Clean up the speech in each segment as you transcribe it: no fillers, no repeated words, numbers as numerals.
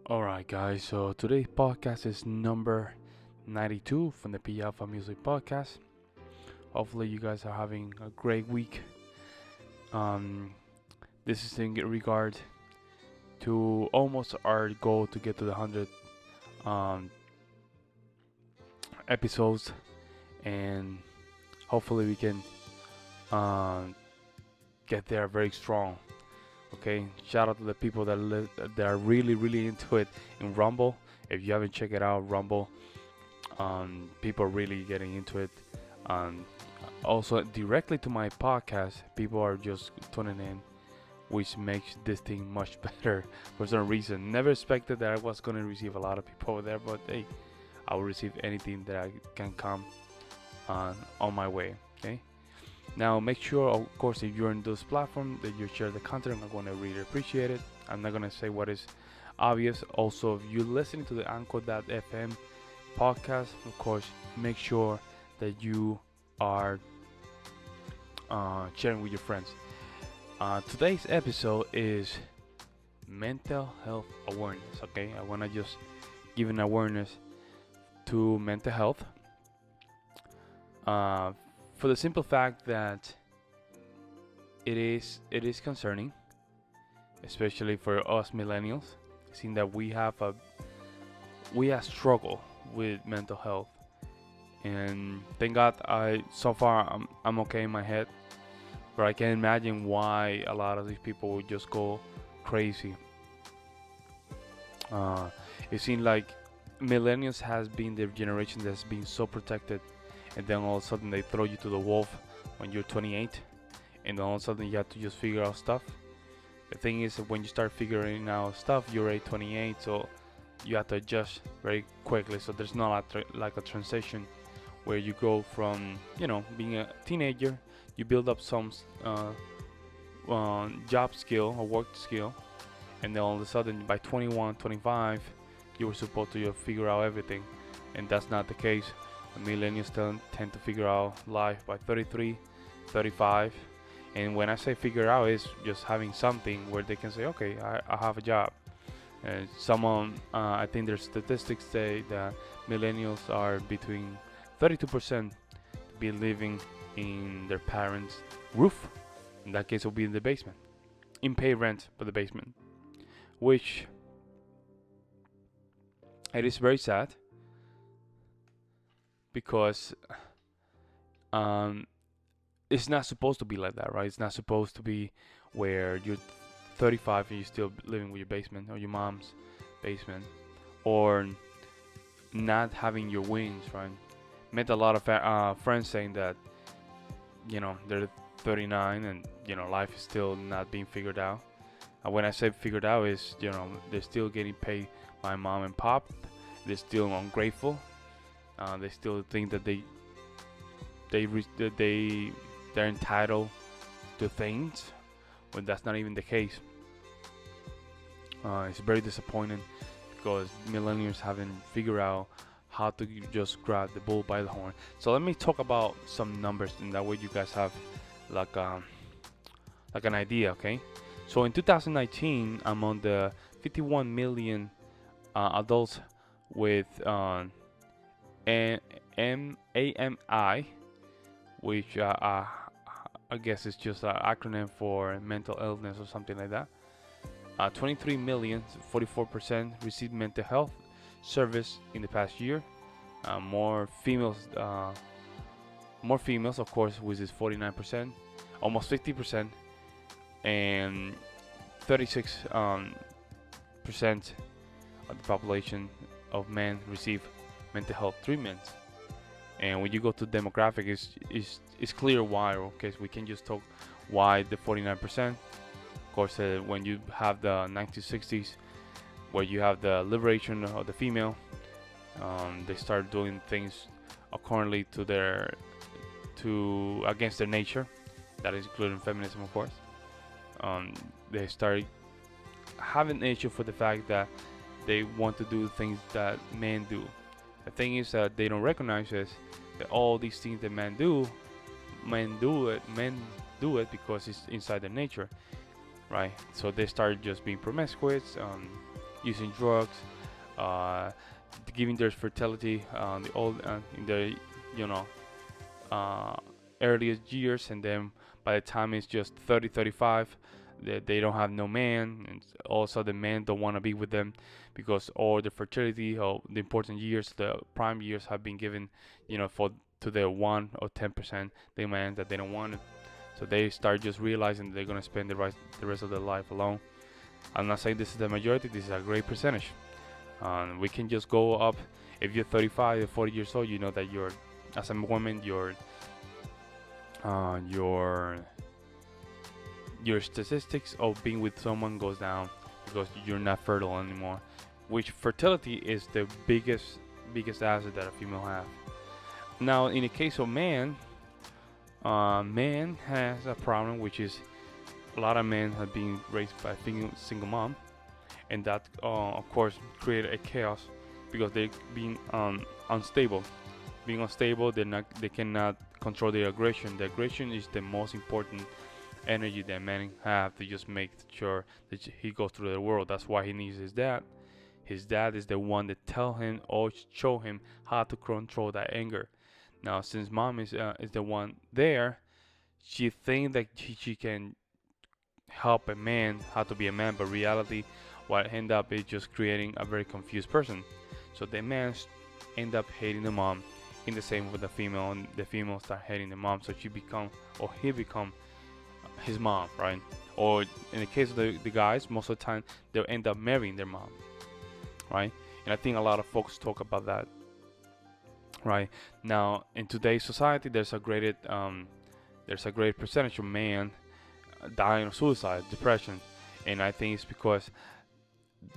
Alright, guys, so today's podcast is number 92 from the P Alpha Music Podcast. Hopefully, you guys are having a great week. Um, this is in regard to almost our goal to get to the 100 um, episodes, and hopefully, we can um, get there very strong. Okay, shout out to the people that are really into it in Rumble. If you haven't checked it out, Rumble, people are really getting into it. Um, Also, directly to my podcast, people are just tuning in, which makes this thing much better for some reason. Never expected that I was gonna receive a lot of people over there, but hey, I will receive anything that I can come on my way. Okay. Now, make sure, of course, if you're in those platforms, that you share the content. I'm going to really appreciate it. I'm not going to say what is obvious. Also, if you're listening to the Anchor.fm podcast, of course, make sure that you are sharing with your friends. Today's episode is mental health awareness. Okay, I want to just give an awareness to mental health. For the simple fact that it is concerning, especially for us millennials, seeing that we have struggle with mental health, and thank God so far I'm okay in my head, but I can imagine why a lot of these people would just go crazy. It seems like millennials has been the generation that's been so protected, and then all of a sudden they throw you to the wolf when you're 28, and then all of a sudden you have to just figure out stuff. The thing is that when you start figuring out stuff, you're already 28, so you have to adjust very quickly. So there's not like a transition where you go from being a teenager, you build up some job skill or work skill, and then all of a sudden by 21, 25, you were supposed to figure out everything, and that's not the case. Millennials tend to figure out life by 33, 35, and when I say figure out, it's just having something where they can say, okay, I have a job. And I think there's statistics say that millennials are between 32% to be living in their parents' roof. In that case, it will be in the basement, in pay rent for the basement, which it is very sad. Because it's not supposed to be like that, right? It's not supposed to be where you're 35 and you're still living with your basement or your mom's basement, or not having your wings, right? Met a lot of friends saying that they're 39 and life is still not being figured out. When I say figured out, is they're still getting paid by mom and pop. They're still ungrateful. They still think that they're entitled to things when that's not even the case. It's very disappointing because millennials haven't figured out how to just grab the bull by the horn. So let me talk about some numbers, and that way you guys have like an idea. Okay, so in 2019, among the 51 million adults with AMI, which I guess is just an acronym for mental illness or something like that. 23 million, 44% received mental health service in the past year. More females, of course, which is 49%, almost 50%, and 36% of the population of men receive mental health treatments. And when you go to demographic, it's clear why. Okay, so we can just talk why the 49%. Of course, when you have the 1960s, where you have the liberation of the female, they start doing things accordingly to against their nature. That is including feminism, of course. They start having an issue for the fact that they want to do things that men do. The thing is that they don't recognize is that all these things that men do because it's inside their nature, right? So they start just being promiscuous, using drugs, uh, giving their fertility the old in the you know uh, earliest years, and then by the time it's just 30, 35, they don't have no man, and also the men don't want to be with them because all the fertility or the important years, the prime years, have been given, for to the 1 or 10% the man that they don't want it. So they start just realizing they're gonna spend the rest of their life alone. I'm not saying this is the majority. This is a great percentage. We can just go up. If you're 35 or 40 years old, you know that you're, as a woman, your statistics of being with someone goes down because you're not fertile anymore. Which fertility is the biggest asset that a female has. Now, in the case of man has a problem, which is a lot of men have been raised by a single mom, and that of course create a chaos because they're being unstable. Being unstable, they cannot control their aggression. The aggression is the most important energy that men have to just make sure that he goes through the world. That's why he needs his dad. His dad is the one that tell him or show him how to control that anger. Now, since mom is the one there, she think that she can help a man how to be a man, but reality, what end up is just creating a very confused person. So the man end up hating the mom, in the same with the female, and the female start hating the mom. So he become his mom, right? Or in the case of the guys, most of the time they'll end up marrying their mom, right? And I think a lot of folks talk about that, right? Now, in today's society, there's a great percentage of men dying of suicide, depression, and I think it's because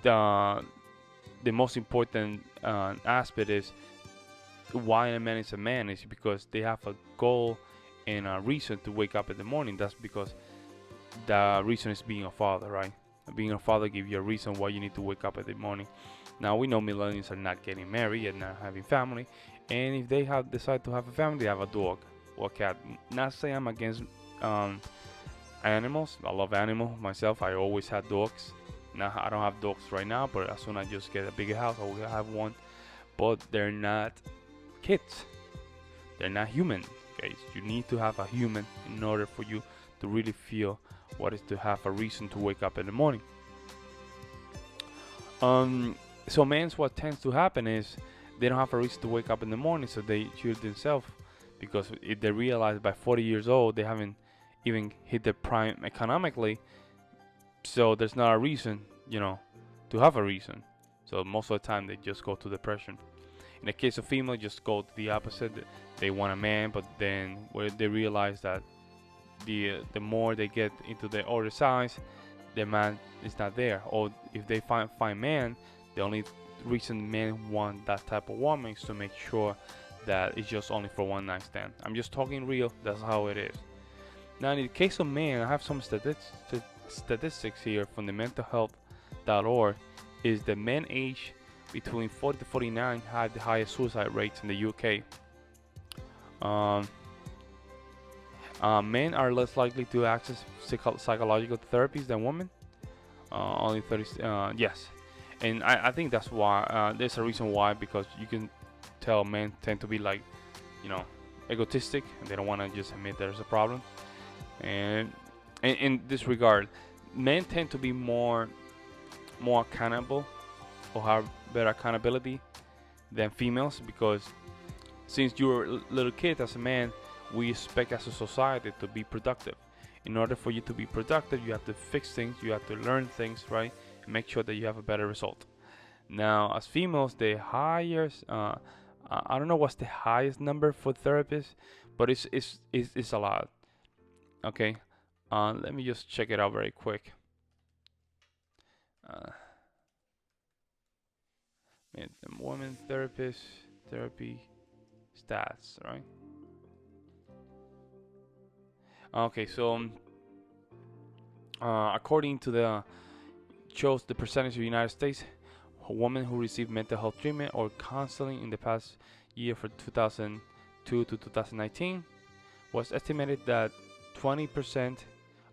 the most important aspect is why a man is a man is because they have a goal and a reason to wake up in the morning. That's because the reason is being a father, right? Being a father gives you a reason why you need to wake up in the morning. Now, we know millennials are not getting married and not having family, and if they have decided to have a family, they have a dog or a cat. Not saying I'm against animals. I love animals myself. I always had dogs. Now I don't have dogs right now, but as soon as I just get a bigger house, I will have one. But they're not kids. They're not human, guys. You need to have a human in order for you to really feel what is to have a reason to wake up in the morning. So men's, what tends to happen is they don't have a reason to wake up in the morning, so they shoot themselves, because if they realize by 40 years old they haven't even hit the prime economically, so there's not a reason, to have a reason. So most of the time they just go to depression. In the case of female, just go to the opposite. They want a man, but then where they realize that the more they get into the older size, the man is not there. Or if they find man, the only reason men want that type of woman is to make sure that it's just only for one night stand. I'm just talking real. That's how it is. Now, in the case of men, I have some statistics here from the mentalhealth.org. Is the men age between 40 to 49 have the highest suicide rates in the UK. Men are less likely to access psychological therapies than women. Only 30. Yes, and I think that's why. There's a reason why, because you can tell men tend to be like, egotistic, and they don't want to just admit there's a problem. And in this regard, men tend to be more accountable, or have better accountability than females, because since you're a little kid, as a man, we expect as a society to be productive. In order for you to be productive, you have to fix things, you have to learn things, right, and make sure that you have a better result. Now, as females, the highest, I don't know what's the highest number for therapists, but it's a lot. Okay, let me just check it out very quick. Women therapy stats, right? Okay, so according to the shows the percentage of the United States women who received mental health treatment or counseling in the past year for 2002 to 2019 was estimated that 20%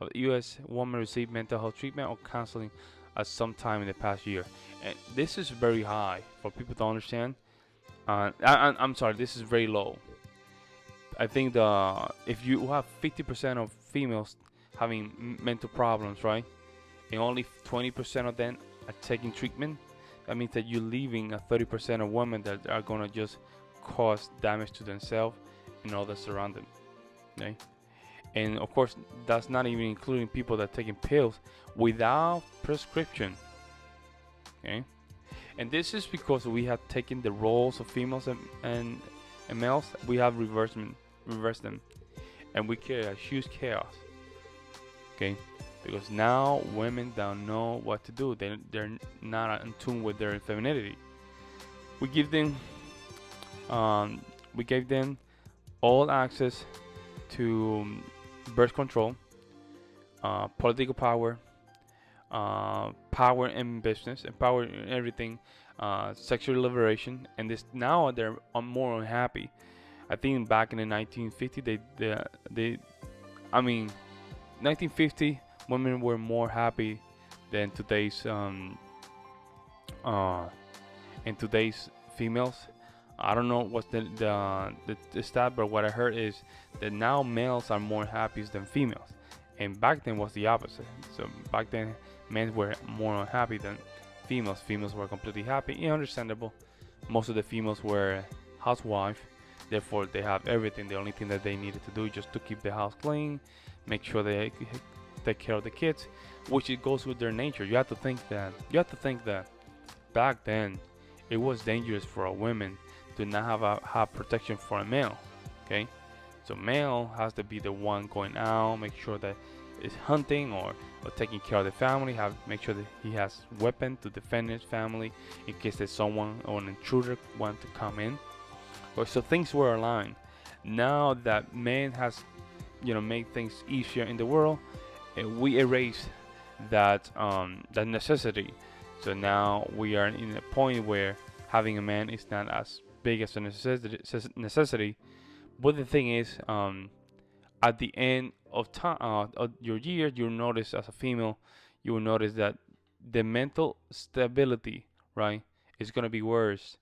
of U.S. women received mental health treatment or counseling at some time in the past year, and this is very high for people to understand. I'm sorry, this is very low. I think the if you have 50% of females having mental problems, right, and only 20% of them are taking treatment, that means that you're leaving a 30% of women that are gonna just cause damage to themselves and others around them. Okay, and of course that's not even including people that are taking pills without prescription. Okay, and this is because we have taken the roles of females and males. We have reversed them, and we create a huge chaos. Okay, because now women don't know what to do. They're not in tune with their femininity. We give them we gave them all access to birth control, political power, power in business, and power in everything, sexual liberation, and this now they're more unhappy. I think back in the 1950, I mean, 1950 women were more happy than today's in today's females. I don't know what's the stat, but what I heard is that now males are more happy than females, and back then was the opposite. So back then, men were more unhappy than females. Females were completely happy, and understandable. Most of the females were housewives, therefore they have everything. The only thing that they needed to do is just to keep the house clean, make sure they take care of the kids, which it goes with their nature. You have to think that back then it was dangerous for a woman to not have protection for a male. Okay, so male has to be the one going out, make sure that is hunting or taking care of the family, make sure that he has weapon to defend his family in case there's someone or an intruder want to come in. Or so things were aligned. Now that man has made things easier in the world, we erase that necessity. So now we are in a point where having a man is not as big as a necessity. But the thing is, at the end of time of your year, you'll notice as a female, you will notice that the mental stability, right, is gonna be worse,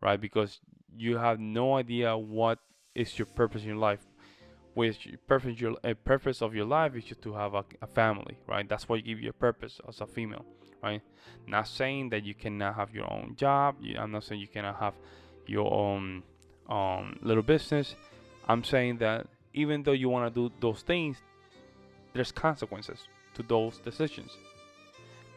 right, because you have no idea what is your purpose in your life. Which purpose of your life is just to have a family, right? That's what you give you a purpose as a female, right? Not saying that you cannot have your own job. I'm not saying you cannot have your own little business. I'm saying that even though you want to do those things, there's consequences to those decisions.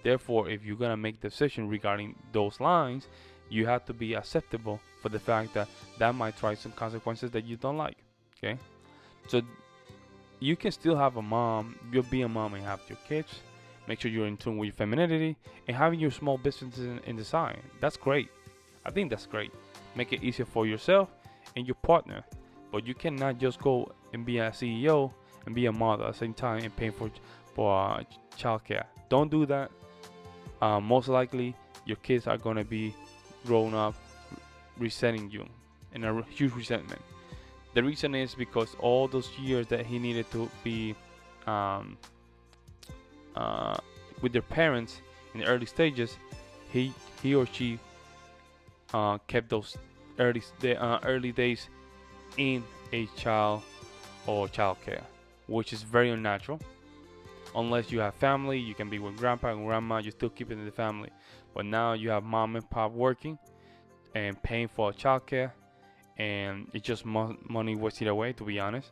Therefore, if you're gonna make decision regarding those lines, you have to be acceptable for the fact that that might try some consequences that you don't like. Okay, so you can still have a mom, you'll be a mom and have your kids. Make sure you're in tune with your femininity and having your small business in the side. That's great. I think that's great. Make it easier for yourself and your partner. But you cannot just go and be a CEO and be a mother at the same time and pay for childcare. Don't do that. Most likely, your kids are gonna be grown up resenting you, and a huge resentment. The reason is because all those years that he needed to be with their parents in the early stages, he or she kept those early days in a child or childcare, which is very unnatural. Unless you have family, you can be with grandpa and grandma, you still keep it in the family. But now you have mom and pop working and paying for childcare, and it's just money wasted away, to be honest.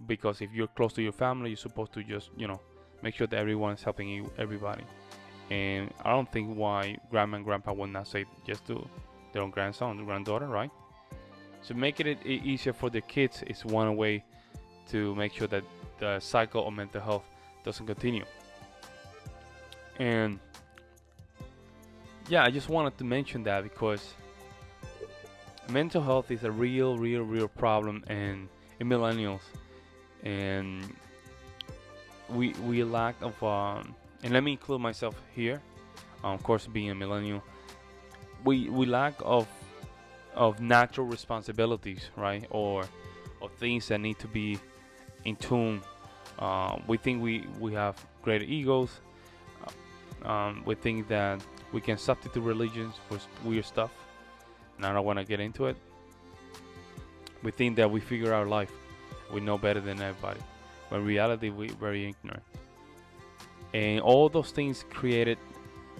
Because if you're close to your family, you're supposed to just make sure that everyone is helping you, everybody. And I don't think why grandma and grandpa would not say just to their own grandson or granddaughter, right? So making it easier for the kids is one way to make sure that the cycle of mental health doesn't continue. And yeah, I just wanted to mention that because mental health is a real problem in millennials, and we lack of and let me include myself here, of course, being a millennial, we lack of natural responsibilities, right, or things that need to be in tune. We think we have greater egos, We think that we can substitute religions for weird stuff, and I don't want to get into it. We think that we figure out life, we know better than everybody, when in reality we very ignorant. And all those things created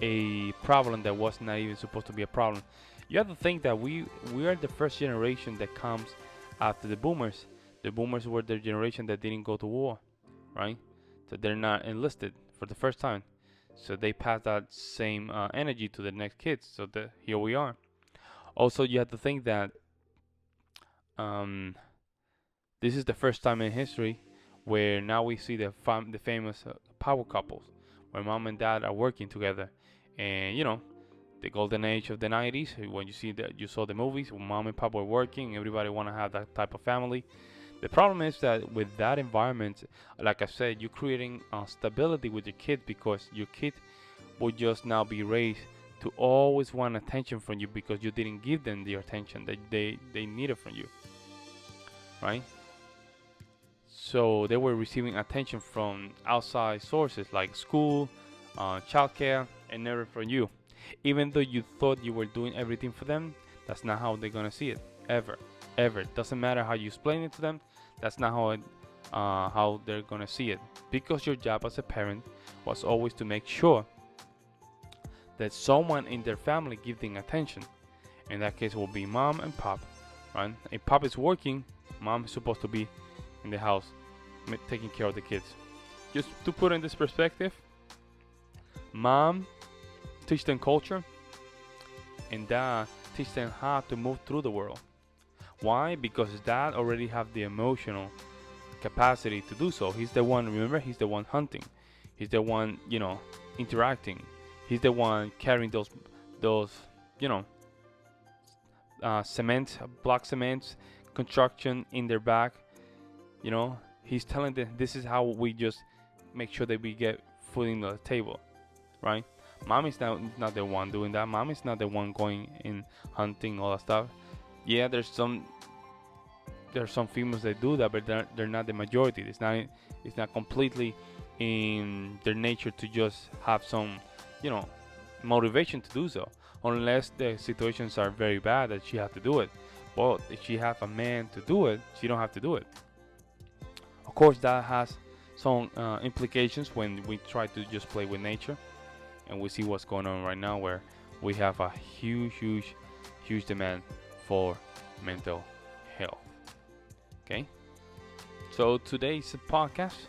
a problem that was not even supposed to be a problem. You have to think that we are the first generation that comes after the boomers. The boomers were the generation that didn't go to war, right? So they're not enlisted for the first time. So they pass that same energy to the next kids. So here we are. Also, you have to think that um, this is the first time in history where now we see the famous power couples, where mom and dad are working together, and the golden age of the 90s, when you saw the movies, when mom and pop were working, everybody want to have that type of family. The problem is that with that environment, like I said, you're creating stability with your kid, because your kid will just now be raised to always want attention from you because you didn't give them the attention that they needed from you, right? So they were receiving attention from outside sources like school, childcare, and never from you. Even though you thought you were doing everything for them, that's not how they're gonna see it, ever, ever. Doesn't matter how you explain it to them. That's not how they're gonna see it. Because your job as a parent was always to make sure that someone in their family give them attention. In that case, it will be mom and pop, right? If pop is working, mom is supposed to be in the house taking care of the kids. Just to put in this perspective, mom teach them culture, and dad teach them how to move through the world. Why? Because dad already have the emotional capacity to do so. He's the one, remember, he's the one hunting. He's the one, interacting. He's the one carrying those block cements, construction in their back. He's telling them this is how we just make sure that we get food in the table, right? Mom is not the one doing that. Mom is not the one going in hunting, all that stuff. Yeah, there's some females that do that, but they're not the majority. It's not completely in their nature to just have some, motivation to do so, unless the situations are very bad that she has to do it. But if she have a man to do it, she don't have to do it. Of course, that has some implications when we try to just play with nature, and we see what's going on right now, where we have a huge demand for mental health. Okay, so today's podcast,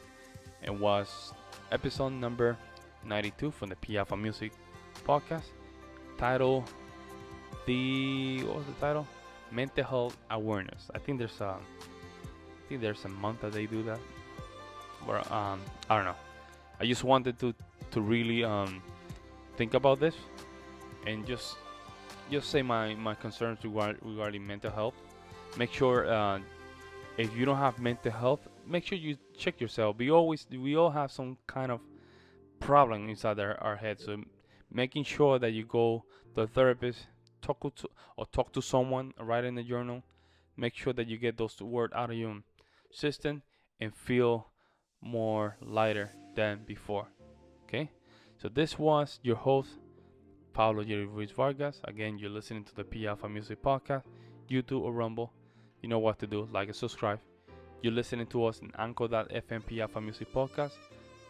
it was episode number 92 from the P Alpha Music podcast. What was the title? Mental health awareness. I think there's a month that they do that. Or I don't know. I just wanted to really think about this and just say my concerns regarding mental health. Make sure if you don't have mental health, make sure you check yourself. We all have some kind of problem inside our head. So making sure that you go to a therapist, talk to someone, write in a journal. Make sure that you get those words out of your system and feel more lighter than before. Okay, so this was your host, Pablo Ruiz Vargas. Again, you're listening to the P Alpha Music Podcast, YouTube or Rumble. You know what to do, like and subscribe. You're listening to us in Anchor.fm P Alpha Music Podcast.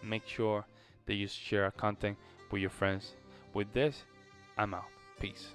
Make sure that you share our content with your friends. With this, I'm out. Peace.